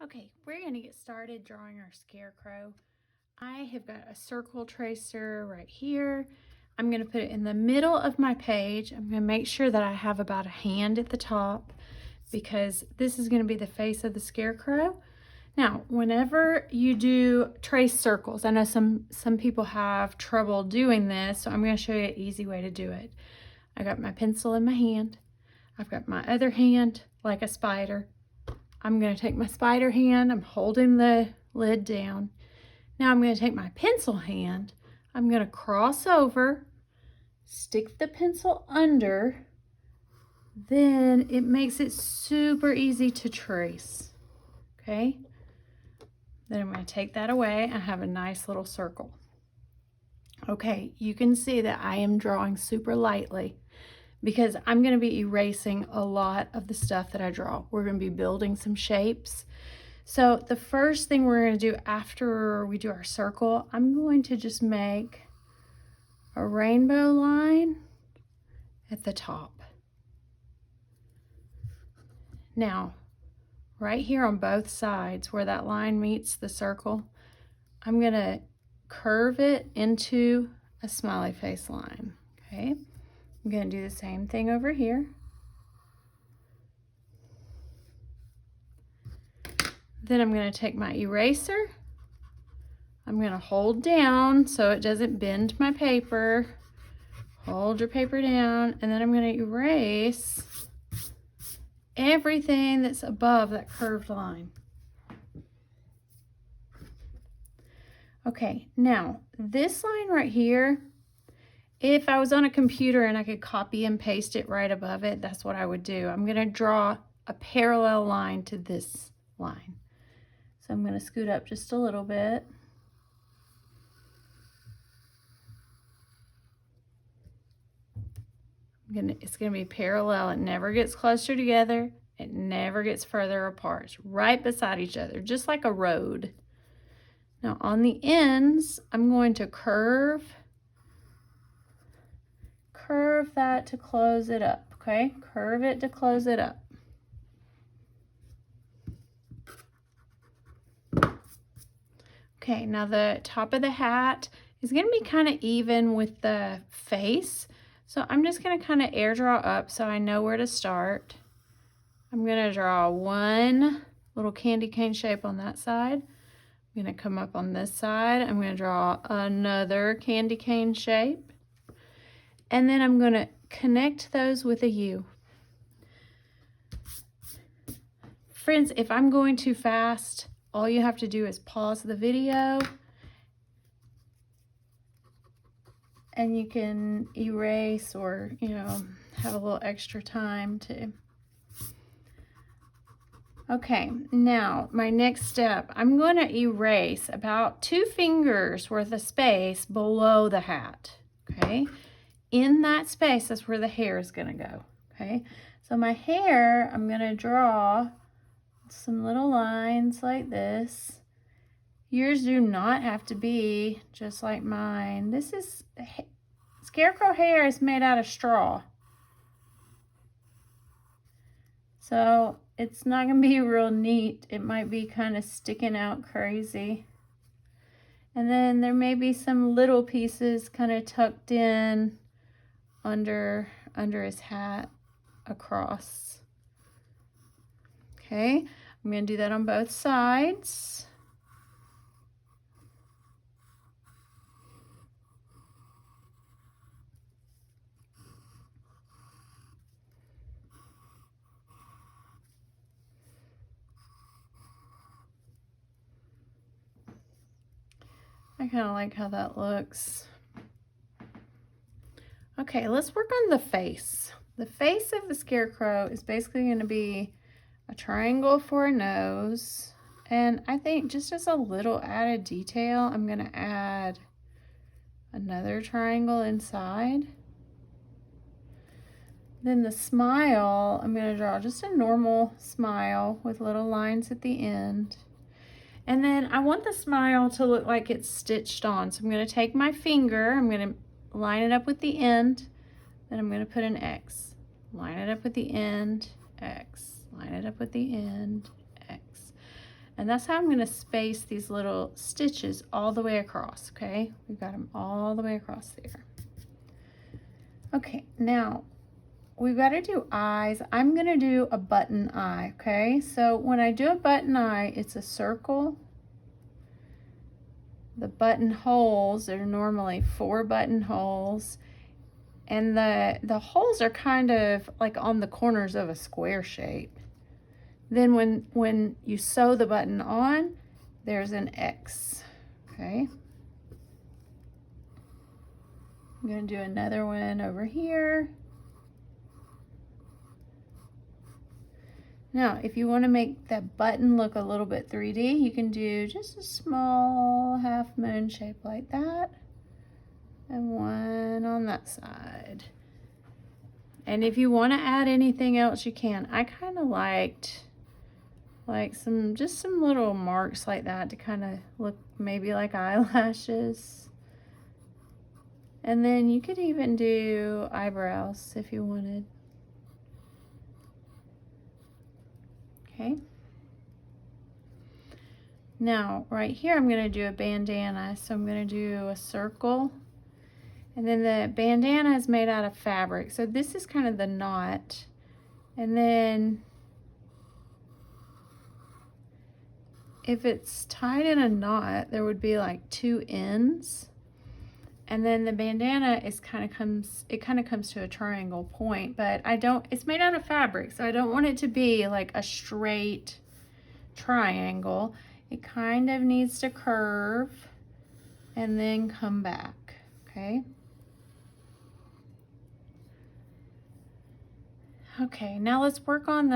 Okay, we're going to get started drawing our scarecrow. I have got a circle tracer right here. I'm going to put it in the middle of my page. I'm going to make sure that I have about a hand at the top because this is going to be the face of the scarecrow. Now, whenever you do trace circles, I know some people have trouble doing this, so I'm going to show you an easy way to do it. I got my pencil in my hand. I've got my other hand like a spider. I'm going to take my spider hand, I'm holding the lid down. Now I'm going to take my pencil hand, I'm going to cross over, stick the pencil under, then it makes it super easy to trace. Okay? Then I'm going to take that away and have a nice little circle. Okay, you can see that I am drawing super lightly because I'm going to be erasing a lot of the stuff that I draw. We're going to be building some shapes. So the first thing we're going to do after we do our circle, I'm going to just make a rainbow line at the top. Now, right here on both sides where that line meets the circle, I'm going to curve it into a smiley face line. Okay? I'm going to do the same thing over here. Then I'm going to take my eraser. I'm going to hold down so it doesn't bend my paper. Hold your paper down, and then I'm going to erase everything that's above that curved line. Okay, now this line right here, if I was on a computer and I could copy and paste it right above it, that's what I would do. I'm going to draw a parallel line to this line. So I'm going to scoot up just a little bit. It's going to be parallel. It never gets closer together. It never gets further apart. It's right beside each other, just like a road. Now on the ends, I'm going to curve that to close it up, okay? Curve it to close it up. Okay, now the top of the hat is going to be kind of even with the face. So I'm just going to kind of air draw up so I know where to start. I'm going to draw one little candy cane shape on that side. I'm going to come up on this side. I'm going to draw another candy cane shape. And then I'm going to connect those with a U. Friends, if I'm going too fast, all you have to do is pause the video and you can erase or, have a little extra time to. Okay, now my next step, I'm going to erase about 2 fingers worth of space below the hat, okay? In that space, that's where the hair is going to go, okay? So my hair, I'm going to draw some little lines like this. Yours do not have to be just like mine. This is, scarecrow hair is made out of straw. So it's not going to be real neat. It might be kind of sticking out crazy. And then there may be some little pieces kind of tucked in under his hat across. Okay, I'm going to do that on both sides. I kind of like how that looks. Okay, let's work on the face. The face of the scarecrow is basically going to be a triangle for a nose. And I think just as a little added detail, I'm going to add another triangle inside. Then the smile, I'm going to draw just a normal smile with little lines at the end. And then I want the smile to look like it's stitched on. So I'm going to take my finger, I'm going to line it up with the end, then I'm going to put an X. Line it up with the end, X. Line it up with the end, X. And that's how I'm going to space these little stitches all the way across, okay? We've got them all the way across there. Okay, now we've got to do eyes. I'm going to do a button eye, okay? So when I do a button eye, it's a circle. The buttonholes are normally 4 buttonholes. And the holes are kind of like on the corners of a square shape. Then when you sew the button on, there's an X, okay? I'm gonna do another one over here. Now, if you wanna make that button look a little bit 3D, you can do just a small half moon shape like that. And one on that side. And if you wanna add anything else, you can. I kinda liked like some little marks like that to kind of look maybe like eyelashes. And then you could even do eyebrows if you wanted. Okay. Now right here I'm going to do a bandana, so I'm going to do a circle. And then the bandana is made out of fabric, so this is kind of the knot. And then if it's tied in a knot, there would be like 2 ends. And then the bandana is kind of comes to a triangle point, but it's made out of fabric, so I don't want it to be like a straight triangle. It kind of needs to curve and then come back, okay? Okay, now let's work on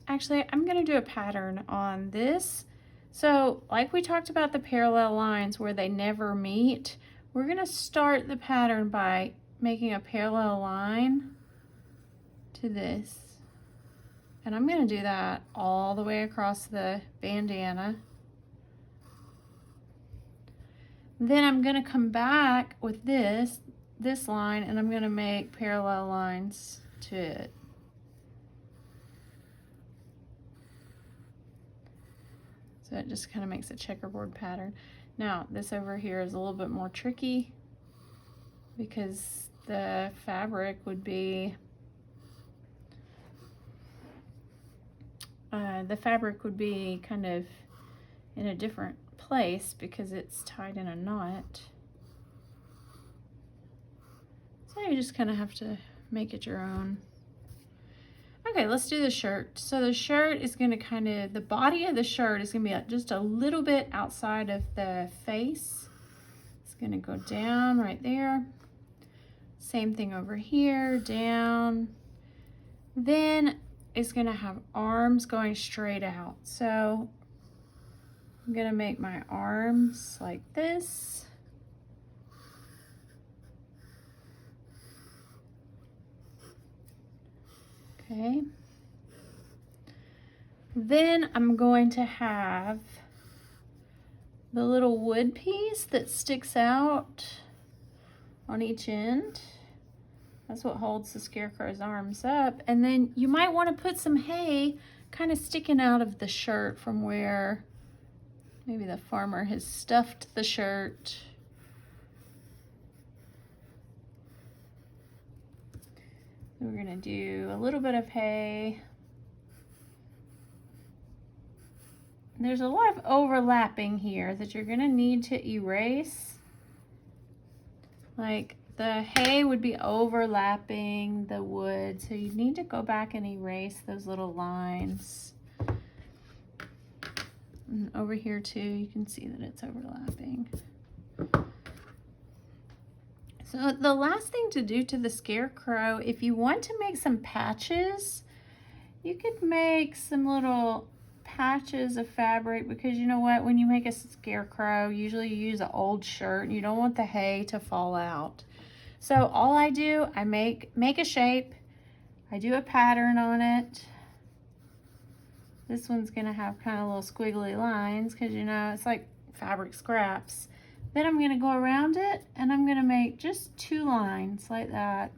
actually, I'm gonna do a pattern on this. So like we talked about the parallel lines where they never meet, we're gonna start the pattern by making a parallel line to this. And I'm gonna do that all the way across the bandana. Then I'm gonna come back with this line, and I'm gonna make parallel lines to it. So it just kind of makes a checkerboard pattern. Now, this over here is a little bit more tricky because the fabric would be kind of in a different place because it's tied in a knot. So you just kind of have to make it your own. Okay, let's do the shirt. So the shirt is going to the body of the shirt is going to be just a little bit outside of the face. It's going to go down right there. Same thing over here, down. Then it's going to have arms going straight out. So I'm going to make my arms like this. Okay. Then I'm going to have the little wood piece that sticks out on each end. That's what holds the Scarecrow's arms up. And then you might want to put some hay kind of sticking out of the shirt from where maybe the farmer has stuffed the shirt. We're gonna do a little bit of hay. There's a lot of overlapping here that you're gonna need to erase. Like the hay would be overlapping the wood, so you need to go back and erase those little lines. And over here too, you can see that it's overlapping. So the last thing to do to the Scarecrow, if you want to make some patches, you could make some little patches of fabric, because you know what, when you make a Scarecrow, usually you use an old shirt and you don't want the hay to fall out. So all I do, I make a shape, I do a pattern on it. This one's gonna have kind of little squiggly lines because you know it's like fabric scraps. Then I'm going to go around it and I'm going to make just 2 lines like that.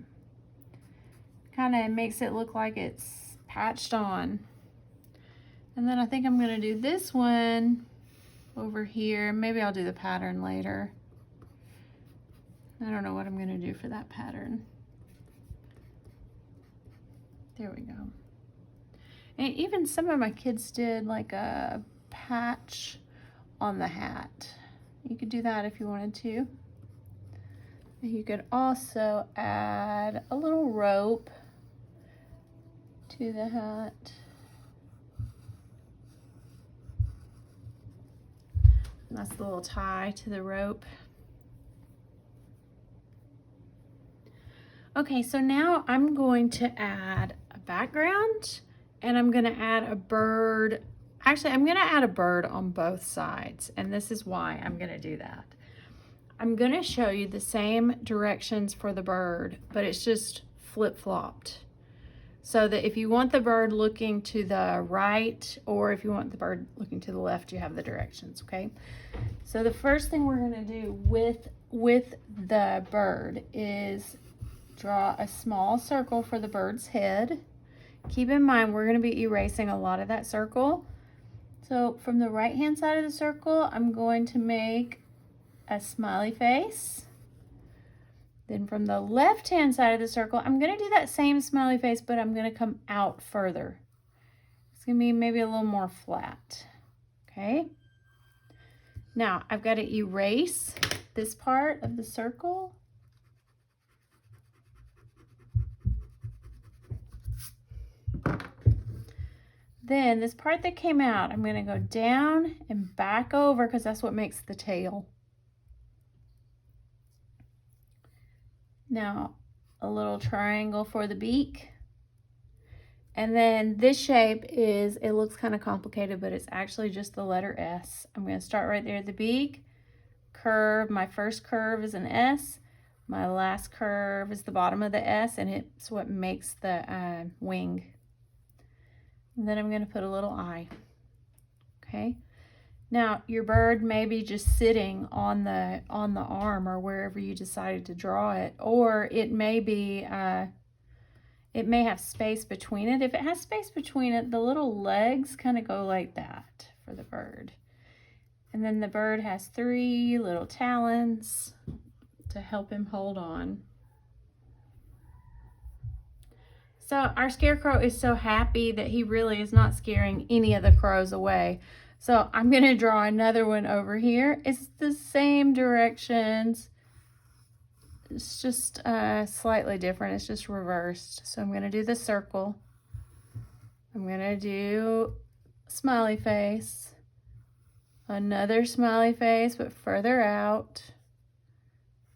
Kind of makes it look like it's patched on. And then I think I'm gonna do this one over here. Maybe I'll do the pattern later. I don't know what I'm gonna do for that pattern. There we go. And even some of my kids did like a patch on the hat. You could do that if you wanted to. You could also add a little rope to the hat. And that's the little tie to the rope. Okay, so now I'm going to add a background and I'm gonna add a bird. Actually, I'm gonna add a bird on both sides, and this is why I'm gonna do that. I'm gonna show you the same directions for the bird, but it's just flip-flopped. So that if you want the bird looking to the right, or if you want the bird looking to the left, you have the directions, okay? So the first thing we're gonna do with the bird is draw a small circle for the bird's head. Keep in mind, we're gonna be erasing a lot of that circle. So from the right-hand side of the circle, I'm going to make a smiley face. Then from the left-hand side of the circle, I'm gonna do that same smiley face, but I'm gonna come out further. It's gonna be maybe a little more flat, okay? Now, I've gotta erase this part of the circle. Then this part that came out, I'm gonna go down and back over because that's what makes the tail. Now, a little triangle for the beak. And then this shape is, it looks kind of complicated, but it's actually just the letter S. I'm gonna start right there at the beak, curve, my first curve is an S, my last curve is the bottom of the S, and it's what makes the wing. And then I'm going to put a little eye. Okay. Now your bird may be just sitting on the arm or wherever you decided to draw it, or it may be it may have space between it. If it has space between it, the little legs kind of go like that for the bird. And then the bird has 3 little talons to help him hold on. So our scarecrow is so happy that he really is not scaring any of the crows away. So I'm going to draw another one over here. It's the same directions. It's just slightly different. It's just reversed. So I'm going to do the circle. I'm going to do smiley face. Another smiley face, but further out.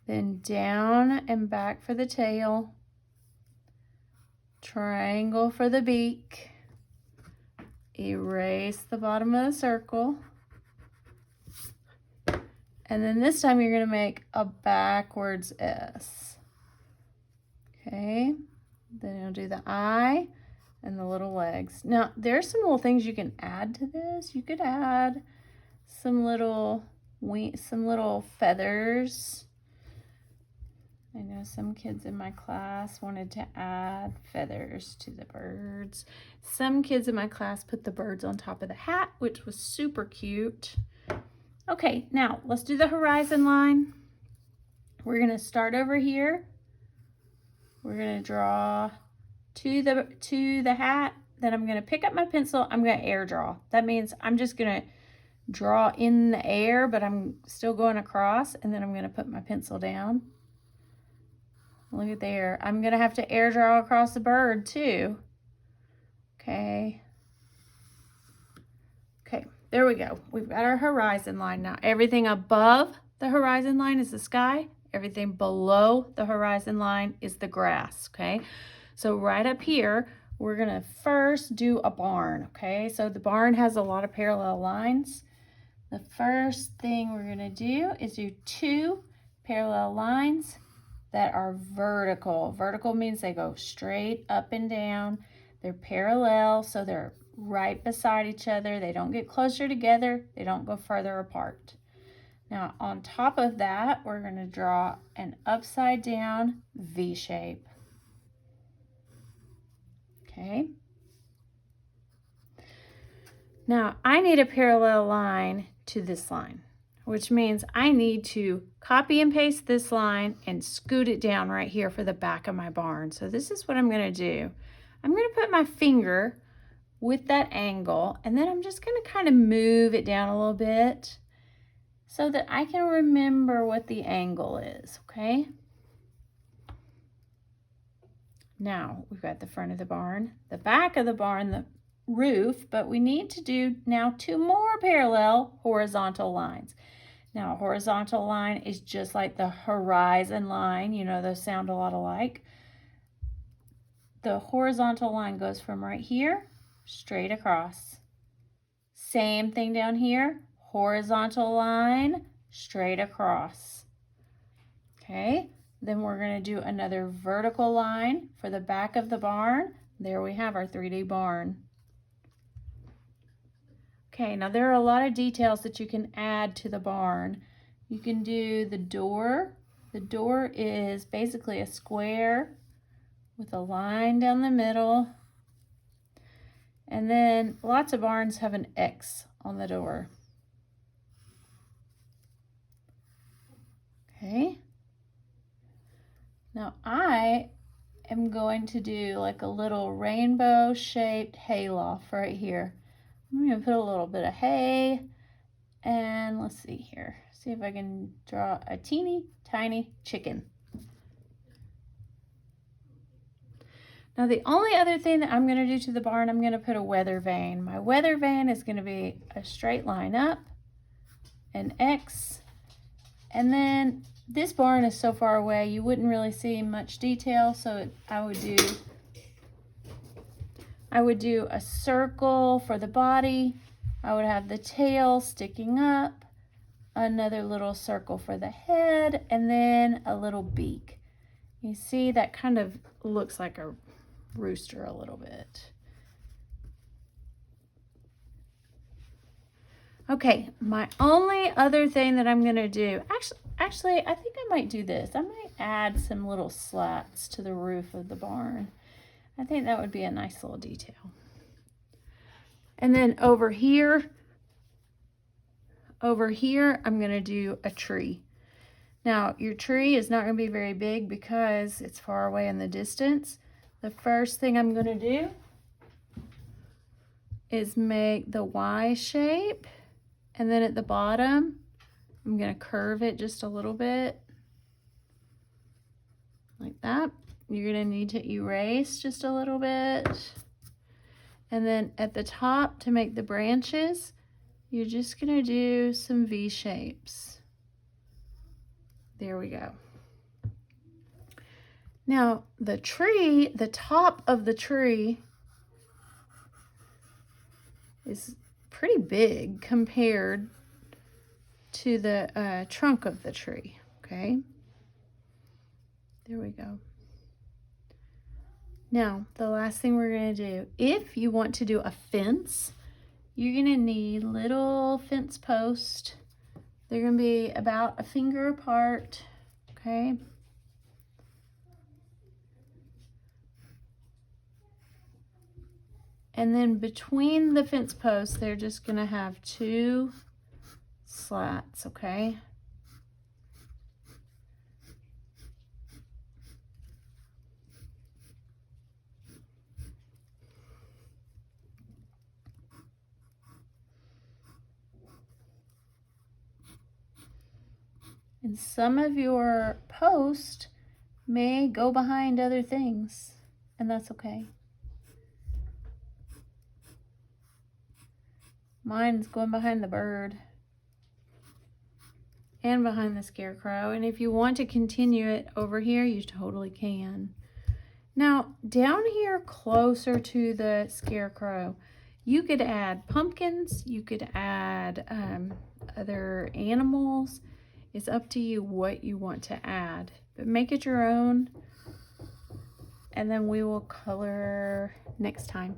Then down and back for the tail. Triangle for the beak. Erase the bottom of the circle. And then this time you're going to make a backwards S. Okay. Then you'll do the eye and the little legs. Now, there's some little things you can add to this. You could add some little feathers. I know some kids in my class wanted to add feathers to the birds. Some kids in my class put the birds on top of the hat, which was super cute. Okay, now let's do the horizon line. We're gonna start over here. We're gonna draw to the hat. Then I'm gonna pick up my pencil. I'm gonna air draw. That means I'm just gonna draw in the air, but I'm still going across, and then I'm gonna put my pencil down. Look at there. I'm going to have to air draw across the bird too. Okay. Okay, there we go. We've got our horizon line now. Everything above the horizon line is the sky. Everything below the horizon line is the grass, okay? So right up here, we're going to first do a barn, okay? So the barn has a lot of parallel lines. The first thing we're going to do is do 2 parallel lines that are vertical. Vertical means they go straight up and down. They're parallel, so they're right beside each other. They don't get closer together. They don't go further apart. Now, on top of that, we're going to draw an upside down V shape. Okay. Now I need a parallel line to this line, which means I need to copy and paste this line and scoot it down right here for the back of my barn. So this is what I'm going to do. I'm going to put my finger with that angle, and then I'm just going to kind of move it down a little bit so that I can remember what the angle is, okay? Now we've got the front of the barn, the back of the barn, the roof, but we need to do now 2 more parallel horizontal lines. Now a horizontal line is just like the horizon line, you know, those sound a lot alike. The horizontal line goes from right here straight across. Same thing down here, horizontal line straight across. Okay, then we're going to do another vertical line for the back of the barn. There we have our 3D barn. Okay, now there are a lot of details that you can add to the barn. You can do the door. The door is basically a square with a line down the middle. And then lots of barns have an X on the door. Okay. Now I am going to do like a little rainbow shaped hayloft right here. I'm going to put a little bit of hay, and let's see here. See if I can draw a teeny tiny chicken. Now the only other thing that I'm going to do to the barn, I'm going to put a weather vane. My weather vane is going to be a straight line up, an X, and then this barn is so far away you wouldn't really see much detail, so I would do a circle for the body. I would have the tail sticking up, another little circle for the head, and then a little beak. You see that kind of looks like a rooster a little bit. Okay, my only other thing that I'm going to do, actually, I think I might do this. I might add some little slats to the roof of the barn. I think that would be a nice little detail. And then over here, I'm going to do a tree. Now, your tree is not going to be very big because it's far away in the distance. The first thing I'm going to do is make the Y shape. And then at the bottom, I'm going to curve it just a little bit. Like that. You're going to need to erase just a little bit. And then at the top, to make the branches, you're just going to do some V shapes. There we go. Now, the tree, the top of the tree is pretty big compared to the trunk of the tree, okay? There we go. Now, the last thing we're going to do, if you want to do a fence, you're going to need little fence posts. They're going to be about a finger apart, okay? And then between the fence posts, they're just going to have 2 slats, okay? And some of your posts may go behind other things, and that's okay. Mine's going behind the bird and behind the scarecrow. And if you want to continue it over here, you totally can. Now, down here closer to the scarecrow, you could add pumpkins, you could add other animals. It's up to you what you want to add, but make it your own, and then we will color next time.